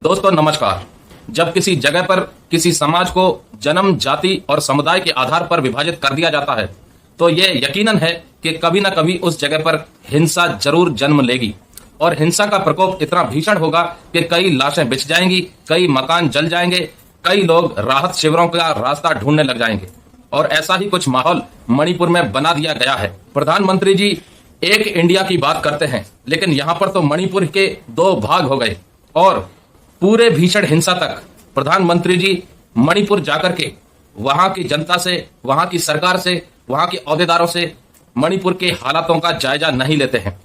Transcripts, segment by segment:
दोस्तों नमस्कार। जब किसी जगह पर किसी समाज को जन्म, जाति और समुदाय के आधार पर विभाजित कर दिया जाता है तो ये यकीनन है कि कभी न कभी उस जगह पर हिंसा जरूर जन्म लेगी और हिंसा का प्रकोप इतना भीषण होगा कि कई लाशें बिछ जाएंगी, कई मकान जल जाएंगे, कई लोग राहत शिविरों का रास्ता ढूंढने लग जाएंगे। और ऐसा ही कुछ माहौल मणिपुर में बना दिया गया है। प्रधानमंत्री जी एक इंडिया की बात करते हैं, लेकिन यहाँ पर तो मणिपुर के दो भाग हो गए और पूरे भीषण हिंसा तक प्रधानमंत्री जी मणिपुर जाकर के वहां की जनता से, वहां की सरकार से, वहां के अहदेदारों से मणिपुर के हालातों का जायजा नहीं लेते हैं।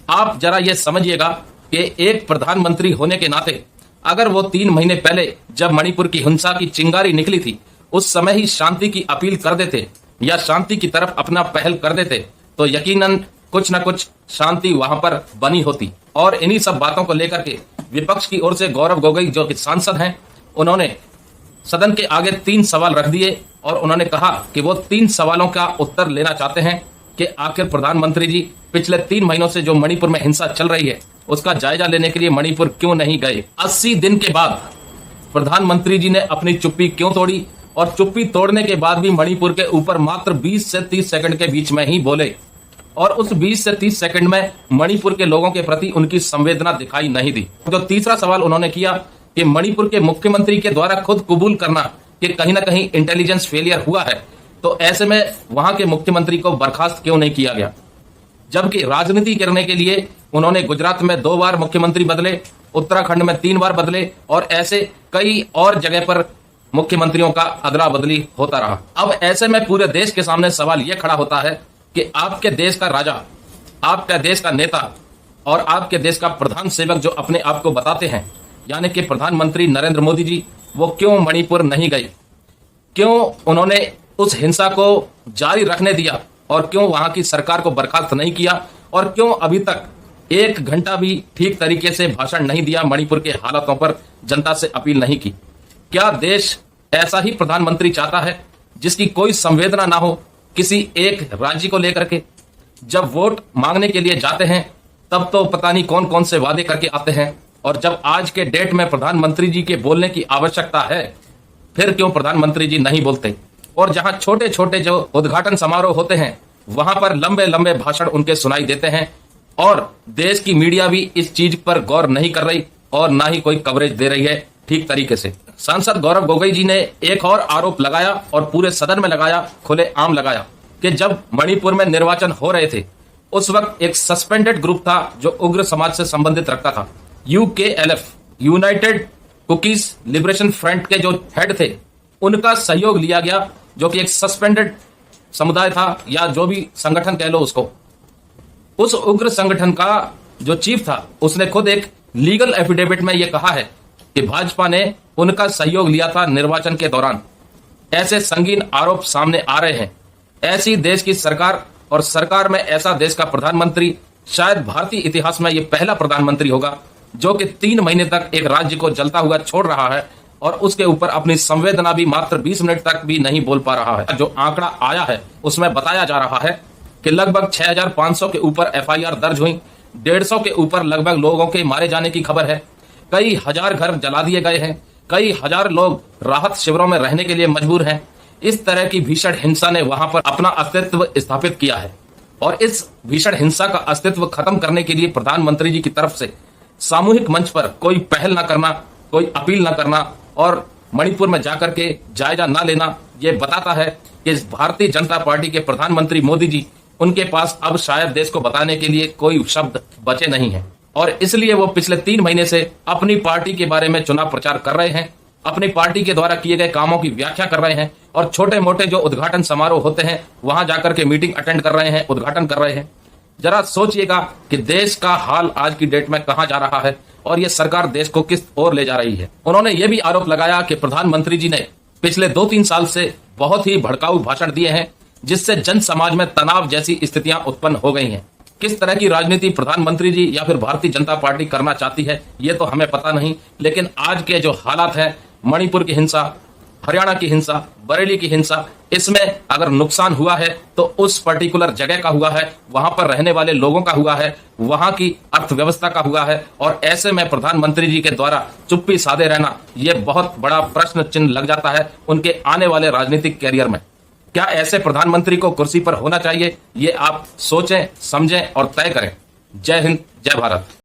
आप जरा ये समझिएगा कि एक प्रधानमंत्री होने के नाते अगर वो 3 महीने पहले जब मणिपुर की हिंसा की चिंगारी निकली थी उस समय ही शांति की अपील कर देते या शांति की तरफ अपना पहल कर देते तो यकीनन कुछ न कुछ शांति वहां पर बनी होती। और इन्हीं सब बातों को लेकर के विपक्ष की ओर से गौरव गोगोई जो कि सांसद हैं, उन्होंने सदन के आगे 3 सवाल रख दिए और उन्होंने कहा कि वो 3 सवालों का उत्तर लेना चाहते हैं कि आखिर प्रधानमंत्री जी पिछले 3 महीनों से जो मणिपुर में हिंसा चल रही है उसका जायजा लेने के लिए मणिपुर क्यों नहीं गए। 80 दिन के बाद प्रधानमंत्री जी ने अपनी चुप्पी क्यों तोड़ी और चुप्पी तोड़ने के बाद भी मणिपुर के ऊपर मात्र 20 से 30 सेकंड के बीच में ही बोले और उस 20 से 30 सेकंड में मणिपुर के लोगों के प्रति उनकी संवेदना दिखाई नहीं दी। जो तीसरा सवाल उन्होंने किया कि मणिपुर के मुख्यमंत्री के द्वारा खुद कबूल करना कि कहीं ना कहीं इंटेलिजेंस फेलियर हुआ है, तो ऐसे में वहां के मुख्यमंत्री को बर्खास्त क्यों नहीं किया गया। जबकि राजनीति करने के लिए उन्होंने गुजरात में 2 बार मुख्यमंत्री बदले, उत्तराखंड में 3 बार बदले और ऐसे कई और जगह पर मुख्यमंत्रियों का अदला बदली होता रहा। अब ऐसे में पूरे देश के सामने सवाल यह खड़ा होता है कि आपके देश का राजा, आपके देश का नेता और आपके देश का प्रधान सेवक जो अपने आप को बताते हैं, यानी कि प्रधानमंत्री नरेंद्र मोदी जी, वो क्यों मणिपुर नहीं गए, क्यों उन्होंने उस हिंसा को जारी रखने दिया और क्यों वहां की सरकार को बर्खास्त नहीं किया और क्यों अभी तक 1 घंटा भी ठीक तरीके से भाषण नहीं दिया, मणिपुर के हालातों पर जनता से अपील नहीं की। क्या देश ऐसा ही प्रधानमंत्री चाहता है जिसकी कोई संवेदना ना हो किसी एक राज्य को लेकर के? जब वोट मांगने के लिए जाते हैं तब तो पता नहीं कौन कौन से वादे करके आते हैं और जब आज के डेट में प्रधानमंत्री जी के बोलने की आवश्यकता है फिर क्यों प्रधानमंत्री जी नहीं बोलते। और जहां छोटे छोटे जो उद्घाटन समारोह होते हैं वहां पर लंबे लंबे भाषण उनके सुनाई देते हैं और देश की मीडिया भी इस चीज पर गौर नहीं कर रही और ना ही कोई कवरेज दे रही है ठीक तरीके से। सांसद गौरव गोगोई जी ने एक और आरोप लगाया और पूरे सदन में लगाया, खुले आम लगाया कि जब मणिपुर में निर्वाचन हो रहे थे उस वक्त एक सस्पेंडेड ग्रुप था जो उग्र समाज से संबंधित रखता था। UKLF, United cookies liberation front के जो हेड थे उनका सहयोग लिया गया, जो कि एक सस्पेंडेड समुदाय था या जो भी संगठन कह लो उसको। उस उग्र संगठन का जो चीफ था उसने खुद एक लीगल एफिडेविट में यह कहा है कि भाजपा ने उनका सहयोग लिया था निर्वाचन के दौरान। ऐसे संगीन आरोप सामने आ रहे हैं। ऐसी देश की सरकार और सरकार में ऐसा देश का प्रधानमंत्री, शायद भारतीय इतिहास में यह पहला प्रधानमंत्री होगा जो कि 3 महीने तक एक राज्य को जलता हुआ छोड़ रहा है और उसके ऊपर अपनी संवेदना भी मात्र 20 मिनट तक भी नहीं बोल पा रहा है। जो आंकड़ा आया है उसमें बताया जा रहा है कि लगभग 6500 के ऊपर FIR दर्ज हुई, 150 के ऊपर लगभग लोगों के मारे जाने की खबर है, कई हजार घर जला दिए गए हैं, कई हजार लोग राहत शिविरों में रहने के लिए मजबूर हैं। इस तरह की भीषण हिंसा ने वहां पर अपना अस्तित्व स्थापित किया है और इस भीषण हिंसा का अस्तित्व खत्म करने के लिए प्रधानमंत्री जी की तरफ से सामूहिक मंच पर कोई पहल न करना, कोई अपील न करना और मणिपुर में जाकर के जायजा न लेना, यह बताता है कि भारतीय जनता पार्टी के प्रधानमंत्री मोदी जी, उनके पास अब शायद देश को बताने के लिए कोई शब्द बचे नहीं है और इसलिए वो पिछले 3 महीने से अपनी पार्टी के बारे में चुनाव प्रचार कर रहे हैं, अपनी पार्टी के द्वारा किए गए कामों की व्याख्या कर रहे हैं और छोटे मोटे जो उद्घाटन समारोह होते हैं वहां जाकर के मीटिंग अटेंड कर रहे हैं, उद्घाटन कर रहे हैं। जरा सोचिएगा कि देश का हाल आज की डेट में कहां जा रहा है और ये सरकार देश को किस ओर ले जा रही है। उन्होंने ये भी आरोप लगाया कि प्रधानमंत्री जी ने पिछले 2-3 साल से बहुत ही भड़काऊ भाषण दिए हैं जिससे जन समाज में तनाव जैसी स्थितियां उत्पन्न हो गई हैं। किस तरह की राजनीति प्रधानमंत्री जी या फिर भारतीय जनता पार्टी करना चाहती है ये तो हमें पता नहीं, लेकिन आज के जो हालात हैं, मणिपुर की हिंसा, हरियाणा की हिंसा, बरेली की हिंसा, इसमें अगर नुकसान हुआ है तो उस पर्टिकुलर जगह का हुआ है, वहां पर रहने वाले लोगों का हुआ है, वहां की अर्थव्यवस्था का हुआ है। और ऐसे में प्रधानमंत्री जी के द्वारा चुप्पी साधे रहना यह बहुत बड़ा प्रश्न चिन्ह लग जाता है उनके आने वाले राजनीतिक कैरियर में। क्या ऐसे प्रधानमंत्री को कुर्सी पर होना चाहिए? ये आप सोचें, समझें और तय करें। जय हिंद, जय भारत।